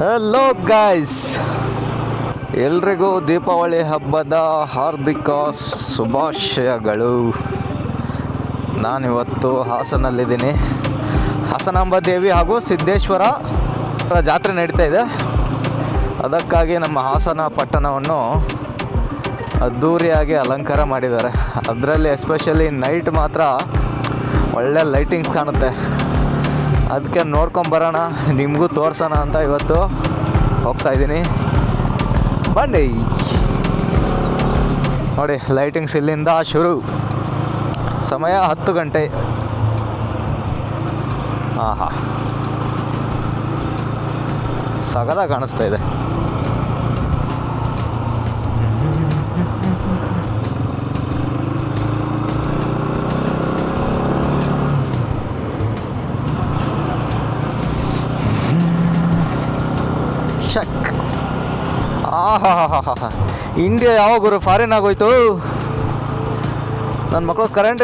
Hello guys, ಎಲ್ರಿಗೂ ದೀಪಾವಳಿ ಹಬ್ಬದ ಹಾರ್ದಿಕ ಶುಭಾಶಯಗಳು. ನಾನಿವತ್ತು ಹಾಸನಲ್ಲಿದ್ದೀನಿ. ಹಾಸನಾಂಬ ದೇವಿ ಹಾಗೂ ಸಿದ್ದೇಶ್ವರ ಜಾತ್ರೆ ನಡೀತಾ ಇದೆ. ಅದಕ್ಕಾಗಿ ನಮ್ಮ ಹಾಸನ ಪಟ್ಟಣವನ್ನು ಅದ್ಧೂರಿಯಾಗಿ ಅಲಂಕಾರ ಮಾಡಿದ್ದಾರೆ. ಅದರಲ್ಲಿ ಎಸ್ಪೆಷಲಿ ನೈಟ್ ಮಾತ್ರ ಒಳ್ಳೆ ಲೈಟಿಂಗ್ಸ್ ಕಾಣುತ್ತೆ. ಅದಕ್ಕೆ ನೋಡ್ಕೊಂಬರೋಣ, ನಿಮಗೂ ತೋರಿಸೋಣ ಅಂತ ಇವತ್ತು ಹೋಗ್ತಾಯಿದ್ದೀನಿ. ಬನ್ನಿ ನೋಡಿ, ಲೈಟಿಂಗ್ಸ್ ಇಲ್ಲಿಂದ ಶುರು. ಸಮಯ 10 ಗಂಟೆ. ಆಹಾ, ಸಗದ ಕಾಣಿಸ್ತಾ ಇದೆ. ಶಕ್. ಆಹಾ ಹಾ ಹಾ ಹಾ, ಇಂಡಿಯಾ ಯಾವಾಗ ಗುರು ಫಾರಿನ್ ಆಗೋಯ್ತು. ನನ್ನ ಮಕ್ಕಳು ಕರೆಂಟ್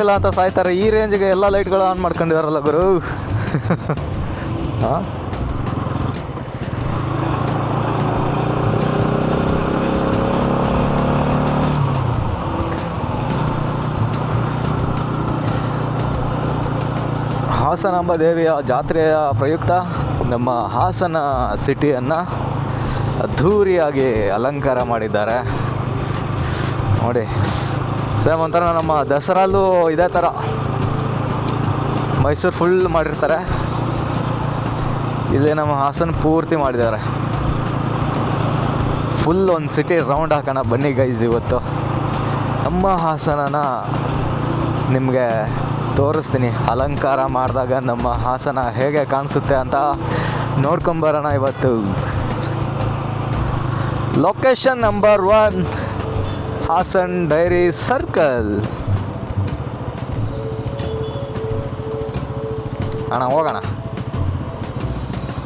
ಇಲ್ಲ ಅಂತ ಸಾಯ್ತಾರೆ. ಈ ರೇಂಜ್ಗೆ ಎಲ್ಲ ಲೈಟ್ಗಳು ಆನ್ ಮಾಡ್ಕೊಂಡಿದಾರಲ್ಲ ಗುರು. ಹಾಂ, ಹಾಸನಾಂಬ ದೇವಿಯ ಜಾತ್ರೆಯ ಪ್ರಯುಕ್ತ ನಮ್ಮ ಹಾಸನ ಸಿಟಿಯನ್ನು ಅದ್ಧೂರಿಯಾಗಿ ಅಲಂಕಾರ ಮಾಡಿದ್ದಾರೆ ನೋಡಿ. ಸೇಮ್ ಒಂಥರ ನಮ್ಮ ದಸರಲ್ಲೂ ಇದೇ ಥರ ಮೈಸೂರು ಫುಲ್ ಮಾಡಿರ್ತಾರೆ. ಇಲ್ಲಿ ನಮ್ಮ ಹಾಸನ ಪೂರ್ತಿ ಮಾಡಿದ್ದಾರೆ. ಫುಲ್ ಒಂದು ಸಿಟಿ ರೌಂಡ್ ಹಾಕೋಣ ಬನ್ನಿ ಗೈಸ್. ಇವತ್ತು ನಮ್ಮ ಹಾಸನನ ನಿಮಗೆ ತೋರಿಸ್ತೀನಿ. ಅಲಂಕಾರ ಮಾಡಿದಾಗ ನಮ್ಮ ಹಾಸನ ಹೇಗೆ ಕಾಣಿಸುತ್ತೆ ಅಂತ ನೋಡ್ಕೊಂಬರೋಣ ಇವತ್ತು. Location number 1, Hassan dairy circle. ಅಣ್ಣ ಹೋಗೋಣ.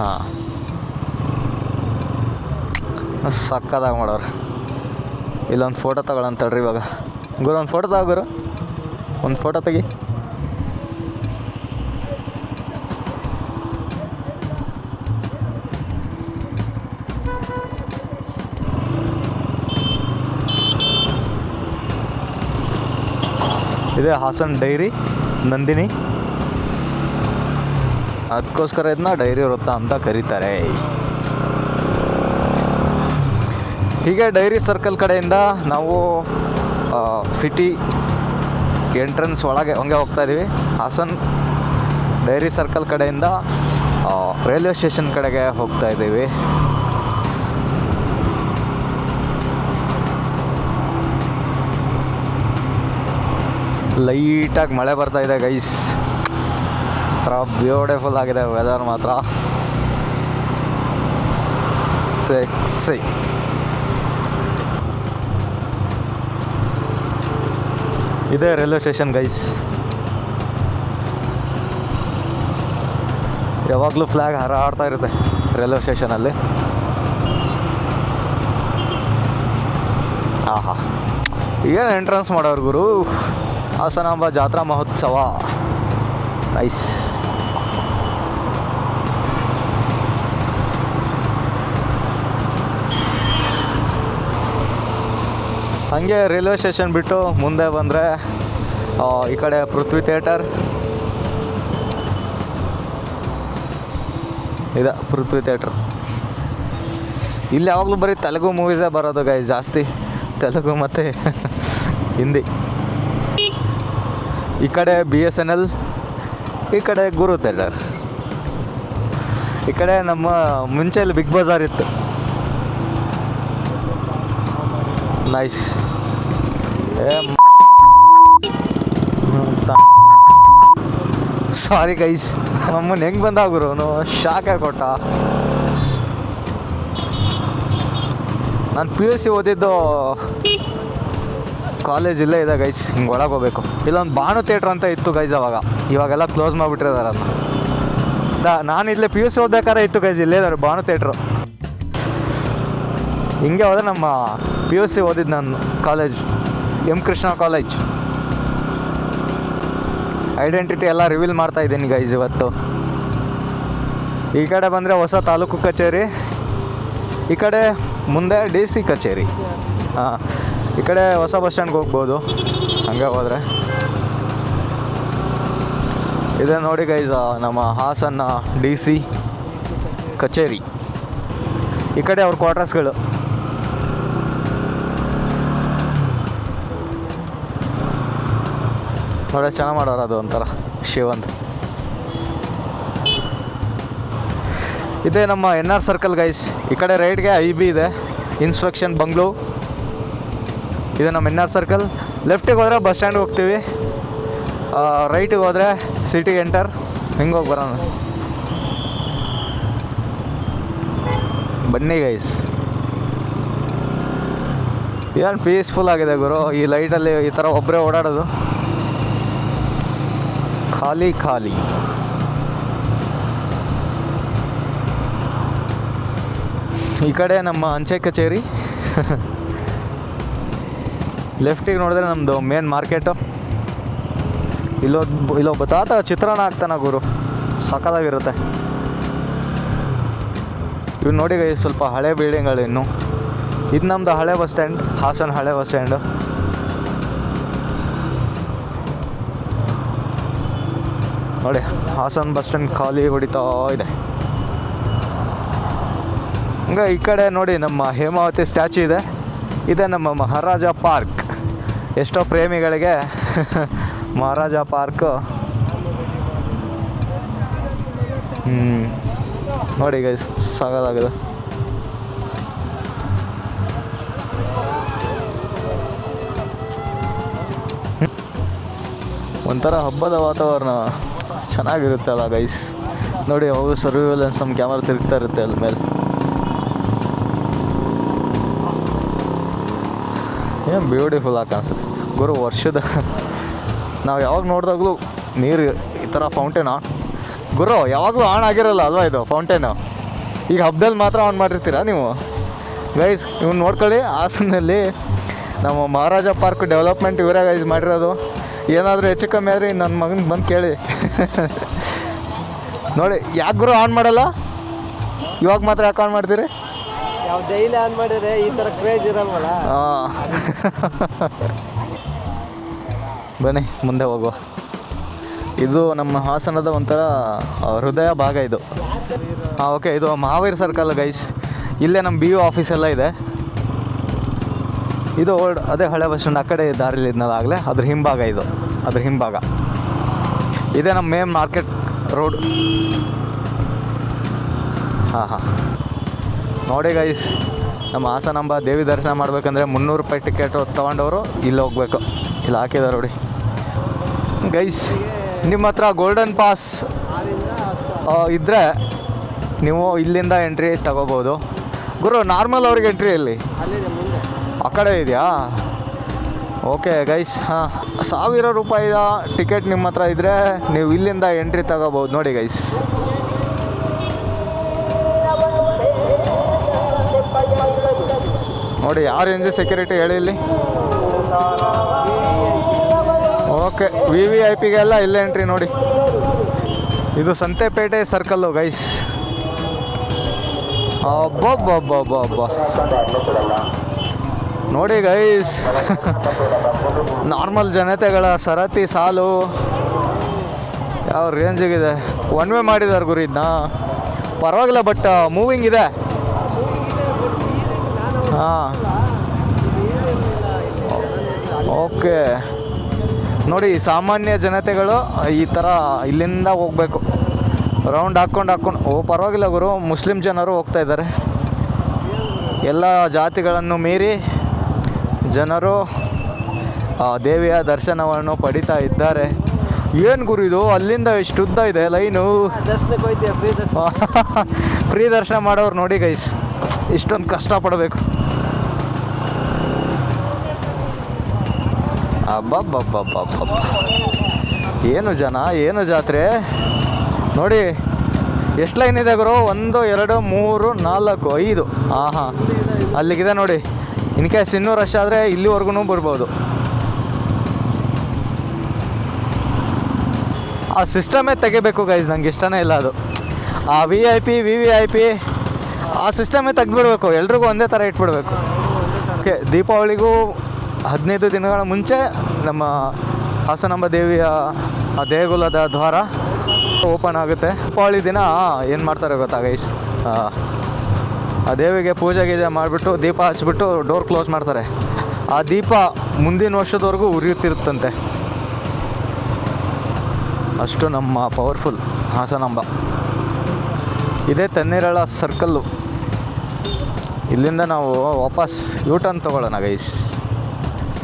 ಹಾಂ, ಸಕ್ಕದಾಗಿ ಮಾಡೋರು. ಇಲ್ಲೊಂದು ಫೋಟೋ ತಗೊಳ್ಳೋಣ ತಡ್ರಿ ಇವಾಗ. ಗುರು ಒಂದು ಫೋಟೋ ತಗೋ ಗುರು, ಒಂದು ಫೋಟೋ ತೆಗಿ. ಇದೆ ಹಾಸನ್ ಡೈರಿ ನಂದಿನಿ. ಅದಕ್ಕೋಸ್ಕರ ಇದನ್ನ ಡೈರಿ ವೃತ್ತ ಅಂತ ಕರೀತಾರೆ. ಹೀಗೆ ಡೈರಿ ಸರ್ಕಲ್ ಕಡೆಯಿಂದ ನಾವು ಸಿಟಿ ಎಂಟ್ರೆನ್ಸ್ ಒಳಗೆ ಹಂಗೆ ಹೋಗ್ತಾ ಇದ್ದೀವಿ. ಹಾಸನ್ ಡೈರಿ ಸರ್ಕಲ್ ಕಡೆಯಿಂದ ರೈಲ್ವೆ ಸ್ಟೇಷನ್ ಕಡೆಗೆ ಹೋಗ್ತಾ ಇದ್ದೀವಿ. ಲೈಟಾಗಿ ಮಳೆ ಬರ್ತಾ ಇದೆ ಗೈಸ್. ಥರ ಬ್ಯೂಟಿಫುಲ್ ಆಗಿದೆ ವೆದರ್ ಮಾತ್ರ. ಸೆಕ್ಸಿ. ಇದೆ ರೈಲ್ವೆ ಸ್ಟೇಷನ್ ಗೈಸ್. ಯಾವಾಗಲೂ ಫ್ಲ್ಯಾಗ್ ಹಾರಾಡ್ತಾ ಇರುತ್ತೆ ರೈಲ್ವೆ ಸ್ಟೇಷನಲ್ಲಿ. ಆಹಾ, ಏನು ಎಂಟ್ರೆನ್ಸ್ ಮಾಡೋರು ಗುರು. ಹಾಸನಾಂಬ ಜಾತ್ರಾ ಮಹೋತ್ಸವ. ನೈಸ್. ಹಾಗೆ ರೈಲ್ವೆ ಸ್ಟೇಷನ್ ಬಿಟ್ಟು ಮುಂದೆ ಬಂದರೆ ಈ ಕಡೆ ಪೃಥ್ವಿ ಥಿಯೇಟರ್ ಇದೆ. ಪೃಥ್ವಿ ಥಿಯೇಟರ್ ಇಲ್ಲಿ ಯಾವಾಗಲೂ ಬರೀ ತೆಲುಗು ಮೂವೀಸೇ ಬರೋದು ಗೈಸ್, ಜಾಸ್ತಿ ತೆಲುಗು ಮತ್ತು ಹಿಂದಿ. ಈ ಕಡೆ BSNL, ಈ ಕಡೆ ಗುರು ಥಿಯೇಟರ್, ಈ ಕಡೆ ನಮ್ಮ ಮುಂಚೆಯಲ್ಲಿ ಬಿಗ್ ಬಜಾರ್ ಇತ್ತು. ನೈಸ್. ಸಾರಿ ಗೈಸ್, ನಮ್ಮನ್ನು ಹೆಂಗೆ ಬಂದ ಗುರು ಅವನು ಶಾಕೆ ಕೊಟ್ಟ. ನಾನು PUC ಓದಿದ್ದು ಕಾಲೇಜ್ ಇಲ್ಲೇ ಇದೆ ಗೈಸ್. ಹಿಂಗೆ ಒಳಗೆ ಹೋಗ್ಬೇಕು. ಇಲ್ಲೊಂದು ಭಾನು ಥಿಯೇಟ್ರ್ ಅಂತ ಇತ್ತು ಗೈಸ್ ಅವಾಗ. ಇವಾಗೆಲ್ಲ ಕ್ಲೋಸ್ ಮಾಡಿಬಿಟ್ಟಿದ್ದಾರೆ ಅದನ್ನು. ನಾನು ಇಲ್ಲೇ PUC ಓದ್ಬೇಕಾದ್ರೆ ಇತ್ತು ಗೈಸ್, ಇಲ್ಲೇ ಇದ್ದಾರೆ ಭಾನು ಥಿಯೇಟ್ರು. ಹಿಂಗೆ ಹೋದರೆ ನಮ್ಮ PUC ಓದಿದ್ದು ನಾನು college M Krishna college. Identity ಎಲ್ಲ ರಿವೀಲ್ ಮಾಡ್ತಾ ಇದ್ದೀನಿ ಗೈಸ್ ಇವತ್ತು. ಈ ಕಡೆ ಬಂದರೆ ಹೊಸ ತಾಲೂಕು ಕಚೇರಿ, ಈ ಕಡೆ ಮುಂದೆ DC ಕಚೇರಿ. ಹಾಂ, ಈ ಕಡೆ ಹೊಸ ಬಸ್ ಸ್ಟ್ಯಾಂಡ್ಗೆ ಹೋಗ್ಬೋದು ಹಂಗೆ ಹೋದರೆ. ಇದೆ ನೋಡಿ ಗೈಸ್ ನಮ್ಮ ಹಾಸನ DC ಕಚೇರಿ. ಈ ಕಡೆ ಅವ್ರ ಕ್ವಾರ್ಟರ್ಸ್ಗಳು. ನೋಡಿ ಚೆನ್ನಾಗಿ ಮಾಡೋರು, ಅದು ಒಂಥರ ಶಿವಂತ್. ಇದೇ ನಮ್ಮ NR ಸರ್ಕಲ್ ಗೈಸ್. ಈ ಕಡೆ ರೈಟ್ಗೆ IB ಇದೆ, ಇನ್ಸ್ಪೆಕ್ಷನ್ ಬಂಗ್ಲೂ. ಇದೆ ನಮ್ಮ NR ಸರ್ಕಲ್. ಲೆಫ್ಟಿಗೆ ಹೋದರೆ ಬಸ್ ಸ್ಟ್ಯಾಂಡ್ಗೆ ಹೋಗ್ತೀವಿ, ರೈಟಿಗೆ ಹೋದರೆ ಸಿಟಿಗೆ ಎಂಟರ್. ಹಿಂಗೆ ಹೋಗಿ ಬರೋಣ ಬನ್ನಿ ಗೈಸ್. ಏನು ಪೀಸ್ಫುಲ್ ಆಗಿದೆ ಗುರು ಈ ಲೈಟಲ್ಲಿ. ಈ ಥರ ಒಬ್ಬರೇ ಓಡಾಡೋದು, ಖಾಲಿ ಖಾಲಿ. ಈ ಕಡೆ ನಮ್ಮ ಅಂಚೆ ಕಚೇರಿ. ಲೆಫ್ಟಿಗೆ ನೋಡಿದ್ರೆ ನಮ್ಮದು ಮೇನ್ ಮಾರ್ಕೆಟು. ಇಲ್ಲೊಬ್ಬ ತಾತ ಚಿತ್ರಾನ್ನ ಹಾಕ್ತಾನ ಗುರು, ಸಕ್ಕತ್ತಾಗಿರುತ್ತೆ. ಇವು ನೋಡಿ ಸ್ವಲ್ಪ ಹಳೆ ಬಿಲ್ಡಿಂಗ್ಗಳು ಇನ್ನು. ಇದು ನಮ್ಮದು ಹಳೆ ಬಸ್ ಸ್ಟ್ಯಾಂಡ್, ಹಾಸನ ಹಳೆ ಬಸ್ ಸ್ಟ್ಯಾಂಡು. ನೋಡಿ ಹಾಸನ ಬಸ್ ಸ್ಟ್ಯಾಂಡ್ ಖಾಲಿ ಹೊಡಿತಾ ಇದೆ. ಹಂಗೆ ಈ ಕಡೆ ನೋಡಿ ನಮ್ಮ ಹೇಮಾವತಿ ಸ್ಟ್ಯಾಚ್ಯೂ ಇದೆ. ಇದೆ ನಮ್ಮ ಮಹಾರಾಜ ಪಾರ್ಕ್. ಎಷ್ಟೋ ಪ್ರೇಮಿಗಳಿಗೆ ಮಹಾರಾಜ ಪಾರ್ಕು. ನೋಡಿ ಗೈಸ್ ಸಾಕಾಗಿದೆ. ಒಂಥರ ಹಬ್ಬದ ವಾತಾವರಣ ಚೆನ್ನಾಗಿರುತ್ತೆ ಅಲ್ಲ ಗೈಸ್. ನೋಡಿ ಅವು ಸರ್ವಿಲೆನ್ಸ್ ನಮ್ಮ ಕ್ಯಾಮರಾ ತಿರುಗ್ತಾ ಇರುತ್ತೆ ಅಲ್ಲಿ ಮೇಲೆ. ಏನು ಬ್ಯೂಟಿಫುಲ್ ಆಗಿ ಕಾಣಿಸುತ್ತೆ ಗುರು. ವರ್ಷದ ನಾವು ಯಾವಾಗ ನೋಡಿದಾಗಲೂ ನೀರು ಈ ಥರ ಫೌಂಟೇನು ಗುರು ಯಾವಾಗಲೂ ಆನ್ ಆಗಿರಲ್ಲ ಅಲ್ವಾ ಇದು ಫೌಂಟೇನು. ಈಗ ಹಬ್ಬದಲ್ಲಿ ಮಾತ್ರ ಆನ್ ಮಾಡಿರ್ತೀರಾ ನೀವು ಗೈಸ್. ಇವ್ನು ನೋಡ್ಕೊಳ್ಳಿ, ಹಾಸನಲ್ಲಿ ನಮ್ಮ ಮಹಾರಾಜ ಪಾರ್ಕ್ ಡೆವಲಪ್ಮೆಂಟ್ ಇವರೇ ಗೈಸ್ ಮಾಡಿರೋದು. ಏನಾದರೂ ಹೆಚ್ಚು ಕಮ್ಮಿ ಆದರೆ ನನ್ನ ಮಗನಿಗೆ ಬಂದು ಕೇಳಿ. ನೋಡಿ ಯಾಕೆ ಗುರು ಆನ್ ಮಾಡಲ್ಲ, ಇವಾಗ ಮಾತ್ರ ಯಾಕೆ ಆನ್ ಮಾಡ್ತೀರಿ? ಯಾವ ಡೈಲಿ ಆನ್ ಮಾಡಿದ್ರೆ ಈ ಥರ ಕ್ರೇಜ್ ಇರಲ್ವಲ್ಲ. ಹಾಂ ಬನ್ನಿ ಮುಂದೆ ಹೋಗುವ. ಇದು ನಮ್ಮ ಹಾಸನದ ಒಂಥರ ಹೃದಯ ಭಾಗ ಇದು. ಹಾಂ ಓಕೆ, ಇದು ಮಹಾವೀರ್ ಸರ್ಕಲ್ ಗೈಸ್. ಇಲ್ಲೇ ನಮ್ಮ BO ಆಫೀಸ್ ಎಲ್ಲ ಇದೆ. ಇದು ಅದೇ ಹಳೆ ಬಸ್ ಸ್ಟ್ಯಾಂಡ್. ಆ ಕಡೆ ದಾರಿಲಿ ಇದ್ನಲ್ಲ ಆಗಲೇ, ಅದ್ರ ಹಿಂಭಾಗ ಇದು, ಅದ್ರ ಹಿಂಭಾಗ. ಇದೇ ನಮ್ಮ ಮೇನ್ ಮಾರ್ಕೆಟ್ ರೋಡ್. ಹಾಂ ನೋಡಿ ಗೈಸ್, ನಮ್ಮ ಹಾಸನಾಂಬ ದೇವಿ ದರ್ಶನ ಮಾಡಬೇಕಂದ್ರೆ 300 ರೂಪಾಯಿ ಟಿಕೆಟು ತೊಗೊಂಡವರು ಇಲ್ಲಿ ಹೋಗ್ಬೇಕು. ಇಲ್ಲಿ ಹಾಕಿದ್ದಾರೆ ನೋಡಿ ಗೈಸ್. ನಿಮ್ಮ ಹತ್ರ ಗೋಲ್ಡನ್ ಪಾಸ್ ಇದ್ದರೆ ನೀವು ಇಲ್ಲಿಂದ ಎಂಟ್ರಿ ತಗೋಬೋದು ಗುರು. ನಾರ್ಮಲ್ ಅವ್ರಿಗೆ ಎಂಟ್ರಿ ಇಲ್ಲಿ ಆ ಕಡೆ ಇದೆಯಾ? Okay guys. ಹಾಂ, 1000 ರೂಪಾಯಿಯ ಟಿಕೆಟ್ ನಿಮ್ಮ ಹತ್ರ ಇದ್ದರೆ ನೀವು ಇಲ್ಲಿಂದ ಎಂಟ್ರಿ ತಗೋಬೋದು. ನೋಡಿ ಗೈಸ್, ನೋಡಿ ಯಾವ ರೇಂಜ್ ಸೆಕ್ಯೂರಿಟಿ ಹೇಳಿ ಇಲ್ಲಿ. ಓಕೆ, VVIPಗೆಲ್ಲ ಇಲ್ಲೇ ಎಂಟ್ರಿ ನೋಡಿ. ಇದು ಸಂತೆಪೇಟೆ ಸರ್ಕಲ್ಲು ಗೈಸ್. ಅಬ್ಬಬ್ಬಬ್ಬಬ್ಬ ನೋಡಿ ಗೈಸ್, ನಾರ್ಮಲ್ ಜನತೆಗಳ ಸರತಿ ಸಾಲು ಯಾವ ರೇಂಜಿಗಿದೆ. ಒನ್ ವೇ ಮಾಡಿದ್ದಾರೆ ಗುರು ಇದನ್ನ. ಪರವಾಗಿಲ್ಲ, ಬಟ್ ಮೂವಿಂಗ್ ಇದೆ. ಹಾಂ ಓಕೆ. ನೋಡಿ ಸಾಮಾನ್ಯ ಜನತೆಗಳು ಈ ಥರ ಇಲ್ಲಿಂದ ಹೋಗಬೇಕು, ರೌಂಡ್ ಹಾಕ್ಕೊಂಡು. ಓ ಪರವಾಗಿಲ್ಲ ಗುರು, ಮುಸ್ಲಿಂ ಜನರು ಹೋಗ್ತಾ ಇದ್ದಾರೆ. ಎಲ್ಲ ಜಾತಿಗಳನ್ನು ಮೀರಿ ಜನರು ದೇವಿಯ ದರ್ಶನವನ್ನು ಪಡಿತಾ ಇದ್ದಾರೆ. ಏನು ಗುರು ಇದು, ಅಲ್ಲಿಂದ ಎಷ್ಟು ಉದ್ದ ಇದೆ ಲೈನು. ಫ್ರೀ ದರ್ಶನ ಮಾಡೋರು ನೋಡಿ ಗೈಸ್, ಇಷ್ಟೊಂದು ಕಷ್ಟಪಡಬೇಕು. ಅಬ್ಬಬ್ಬಬ್ಬಬ್ಬಬ್ಬ, ಏನು ಜನ, ಏನು ಜಾತ್ರೆ ನೋಡಿ. ಎಷ್ಟು ಲೈನ್ ಇದೆ ಗುರು? 1 2 3 4 5. ಹಾಂ ಅಲ್ಲಿಗಿದೆ ನೋಡಿ. ಇನ್ ಕೇಸ್ ಇನ್ನೂ ರಶ್ ಆದರೆ ಇಲ್ಲಿವರೆಗೂ ಬರ್ಬೋದು. ಆ ಸಿಸ್ಟಮೇ ತೆಗಿಬೇಕು ಗೈಸ್, ನಂಗೆ ಇಷ್ಟನೇ ಇಲ್ಲ ಅದು. ಆ VIP VVIP ಆ ಸಿಸ್ಟಮೇ ತೆಗೆದುಬಿಡ್ಬೇಕು, ಎಲ್ರಿಗೂ ಒಂದೇ ಥರ ಇಟ್ಬಿಡ್ಬೇಕು. ಓಕೆ, ದೀಪಾವಳಿಗೂ 15 ದಿನಗಳ ಮುಂಚೆ ನಮ್ಮ ಹಾಸನಾಂಬ ದೇವಿಯ ಆ ದೇಗುಲದ ದ್ವಾರ ಓಪನ್ ಆಗುತ್ತೆ. ದೀಪಾವಳಿ ದಿನ ಏನು ಮಾಡ್ತಾರೆ ಗೊತ್ತಾ ಗೈಸ್, ಆ ದೇವಿಗೆ ಪೂಜೆ ಗೀಜೆ ಮಾಡಿಬಿಟ್ಟು ದೀಪ ಹಚ್ಬಿಟ್ಟು ಡೋರ್ ಕ್ಲೋಸ್ ಮಾಡ್ತಾರೆ. ಆ ದೀಪ ಮುಂದಿನ ವರ್ಷದವರೆಗೂ ಉರಿಯುತ್ತಿರುತ್ತಂತೆ. ಅಷ್ಟು ನಮ್ಮ ಪವರ್ಫುಲ್ ಹಾಸನಾಂಬ. ಇದೇ ತಣ್ಣೀರಳ ಸರ್ಕಲ್ಲು. ಇಲ್ಲಿಂದ ನಾವು ವಾಪಸ್ ಯೂಟರ್ನ್ ತೊಗೊಳ್ಳೋಣ ಗೈಸ್.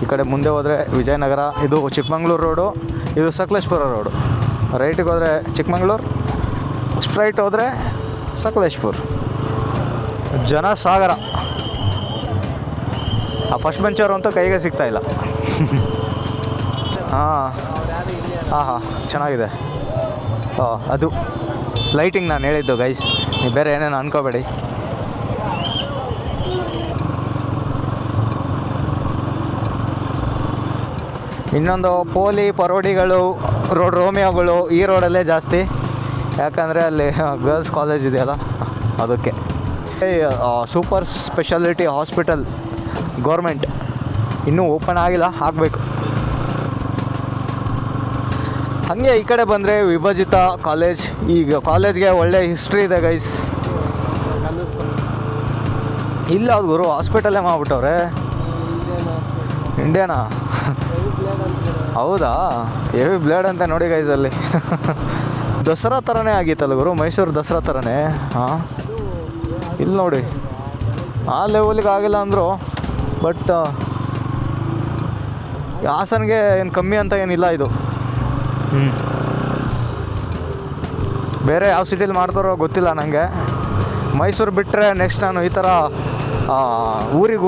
ಈ ಕಡೆ ಮುಂದೆ ಹೋದರೆ ವಿಜಯನಗರ, ಇದು ಚಿಕ್ಕಮಂಗ್ಳೂರು ರೋಡು, ಇದು ಸಕಲೇಶ್ಪುರ ರೋಡು. ರೈಟಿಗೆ ಹೋದರೆ ಚಿಕ್ಕಮಂಗ್ಳೂರು, ಸ್ಟ್ರೈಟ್ ಹೋದರೆ ಸಕಲೇಶ್ಪುರ. ಜನ ಸಾಗರ. ಆ ಫಸ್ಟ್ ಬೆಂಚರು ಅಂತೂ ಕೈಗೆ ಸಿಗ್ತಾಯಿಲ್ಲ. ಹಾಂ ಹಾಂ ಹಾಂ, ಚೆನ್ನಾಗಿದೆ. ಅದು ಲೈಟಿಂಗ್ ನಾನು ಹೇಳಿದ್ದು ಗೈಸ್, ನೀವು ಬೇರೆ ಏನೇನು ಅನ್ಕೋಬೇಡಿ. ಇನ್ನೊಂದು ಪೋಲಿ ಪರೋಡಿಗಳು, ರೋಮಿಯೋಗಳು ಈ ರೋಡಲ್ಲೇ ಜಾಸ್ತಿ, ಯಾಕಂದರೆ ಅಲ್ಲಿ ಗರ್ಲ್ಸ್ ಕಾಲೇಜ್ ಇದೆಯಲ್ಲ ಅದಕ್ಕೆ. ಸೂಪರ್ ಸ್ಪೆಷಾಲಿಟಿ ಹಾಸ್ಪಿಟಲ್ ಗೌರ್ಮೆಂಟ್ ಇನ್ನೂ ಓಪನ್ ಆಗಿಲ್ಲ, ಆಗಬೇಕು. ಹಾಗೆ ಈ ಕಡೆ ಬಂದರೆ ವಿಭಜಿತ ಕಾಲೇಜ್. ಈಗ ಕಾಲೇಜ್ಗೆ ಒಳ್ಳೆ ಹಿಸ್ಟ್ರಿ ಇದೆ ಗೈಸ್. ಇಲ್ಲ ಅದು ಗುರು, ಹಾಸ್ಪಿಟಲ್ಲೇ ಮಾಡಿಬಿಟ್ಟವ್ರೆ. ಇಂಡಿಯಾನಾ? ಹೌದಾ? ಹೆವಿ ಬ್ಲೇಡ್ ಅಂತ ನೋಡಿ ಗೈಸ್ ಅಲ್ಲಿ. ದಸರಾ ಥರನೇ ಆಗಿತ್ತಲ್ಲ ಗುರು, ಮೈಸೂರು ದಸರಾ ಥರನೇ. ಹಾಂ, ಇಲ್ಲಿ ನೋಡಿ ಆ ಲೆವೆಲಿಗೆ ಆಗಿಲ್ಲ ಅಂದರು, ಬಟ್ ಹಾಸನ್ಗೆ ಏನು ಕಮ್ಮಿ ಅಂತ ಏನಿಲ್ಲ ಇದು. ಬೇರೆ ಯಾವ ಸಿಟಿಲಿ ಮಾಡ್ತಾರೋ ಗೊತ್ತಿಲ್ಲ ನನಗೆ. ಮೈಸೂರು ಬಿಟ್ಟರೆ ನೆಕ್ಸ್ಟ್ ನಾನು ಈ ಥರ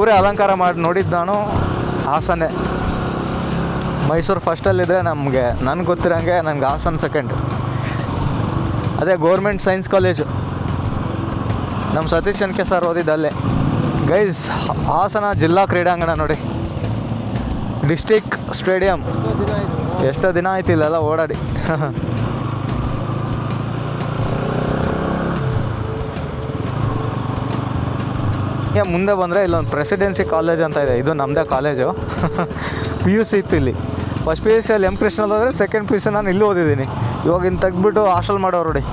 ಊರೇ ಅಲಂಕಾರ ಮಾಡಿ ನೋಡಿದ್ದು ನಾನು ಹಾಸನ್ನೇ. ಮೈಸೂರು ಫಸ್ಟಲ್ಲಿದ್ದರೆ ನನಗೆ ಗೊತ್ತಿರೋಂಗೆ ನನಗೆ ಹಾಸನ್ ಸೆಕೆಂಡ್. ಅದೇ ಗೌರ್ಮೆಂಟ್ ಸೈನ್ಸ್ ಕಾಲೇಜು, ನಮ್ಮ ಸತೀಶ್ ಎನ್ ಕೆ ಸರ್ ಓದಿದ್ದಲ್ಲೇ ಗೈಸ್. ಹಾಸನ ಜಿಲ್ಲಾ ಕ್ರೀಡಾಂಗಣ ನೋಡಿ, ಡಿಸ್ಟಿಕ್ ಸ್ಟೇಡಿಯಂ. ಎಷ್ಟೋ ದಿನ ಆಯ್ತು ಇಲ್ಲೆಲ್ಲ ಓಡಾಡಿ. ಮುಂದೆ ಬಂದರೆ ಇಲ್ಲೊಂದು ಪ್ರೆಸಿಡೆನ್ಸಿ ಕಾಲೇಜ್ ಅಂತ ಇದೆ, ಇದು ನಮ್ಮದೇ ಕಾಲೇಜು. PUC ಇತ್ತು ಇಲ್ಲಿ. ಫಸ್ಟ್ PUC ಅಲ್ಲಿ ಕೃಷ್ಣಲ್ಲಿ ಹೋದರೆ, ಸೆಕೆಂಡ್ PUC ನಾನು ಇಲ್ಲಿ ಓದಿದ್ದೀನಿ. ಇವಾಗ ಇನ್ನು ತೆಗ್ದುಬಿಟ್ಟು ಹಾಸ್ಟೆಲ್ ಮಾಡೋರು ನೋಡಿ.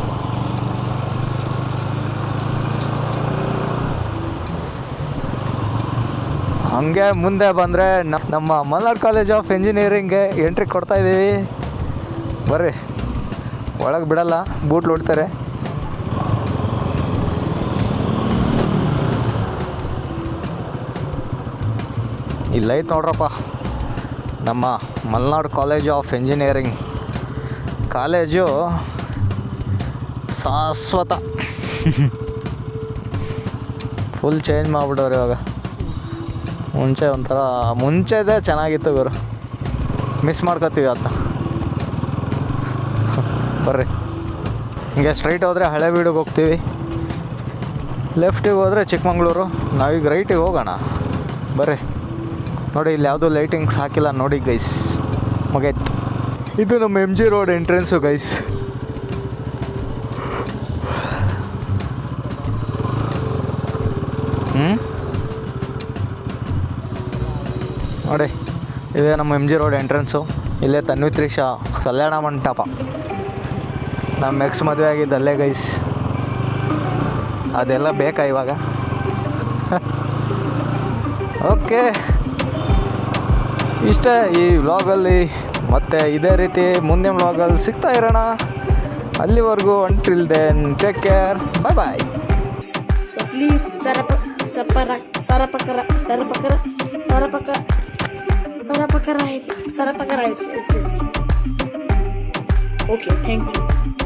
ಹಂಗೆ ಮುಂದೆ ಬಂದರೆ ನಮ್ಮ ಮಲ್ನಾಡ್ ಕಾಲೇಜ್ ಆಫ್ ಇಂಜಿನಿಯರಿಂಗ್ಗೆ ಎಂಟ್ರಿ ಕೊಡ್ತಾಯಿದ್ದೀವಿ. ಬರ್ರಿ, ಒಳಗೆ ಬಿಡಲ್ಲ, ಬೂಟ್ಲು ಹೊಡ್ತಾರೆ. ಇಲ್ಲೈತೆ ನೋಡ್ರಪ್ಪ ನಮ್ಮ Malnad college of engineering. College ಶಾಶ್ವತ. ಫುಲ್ ಚೇಂಜ್ ಮಾಡಿಬಿಡೋರು ಇವಾಗ. ಮುಂಚೆ ಒಂಥರ ಮುಂಚೆದೇ ಚೆನ್ನಾಗಿತ್ತು ಗುರು, ಮಿಸ್ ಮಾಡ್ಕೊತೀವಿ ಅದನ್ನ. ಬರ್ರಿ, ಹಿಂಗೆ ಸ್ಟ್ರೈಟ್ ಹೋದರೆ ಹಳೇಬೀಡಿಗೆ ಹೋಗ್ತೀವಿ, ಲೆಫ್ಟಿಗೆ ಹೋದರೆ ಚಿಕ್ಕಮಂಗ್ಳೂರು. ನಾವೀಗ ರೈಟಿಗೆ ಹೋಗೋಣ. ಬರ್ರಿ ನೋಡಿ, ಇಲ್ಲಿ ಯಾವುದೂ ಲೈಟಿಂಗ್ಸ್ ಹಾಕಿಲ್ಲ ನೋಡಿ ಗೈಸ್. ಮುಗೈತು. ಇದು ನಮ್ಮ MG ರೋಡ್ ಎಂಟ್ರೆನ್ಸು ಗೈಸ್. ನೋಡಿ, ಇದೇ ನಮ್ಮ MG ರೋಡ್ ಎಂಟ್ರೆನ್ಸು. ಇಲ್ಲೇ ತನ್ವಿತ್ರಿಷಾ ಕಲ್ಯಾಣ ಮಂಟಪ. ನಮ್ಮ ಎಕ್ಸ್ ಮದುವೆ ಆಗಿದ್ದಲ್ಲೇ ಗೈಸ್. ಅದೆಲ್ಲ ಬೇಕಾ ಇವಾಗ? ಓಕೆ, ಇಷ್ಟೇ ಈ ವ್ಲಾಗಲ್ಲಿ. ಮತ್ತು ಇದೇ ರೀತಿ ಮುಂದಿನ ವ್ಲಾಗಲ್ಲಿ ಸಿಗ್ತಾ ಇರೋಣ. ಅಲ್ಲಿವರೆಗೂ until then take care, bye bye. So please Sarapakara. Okay, thank you.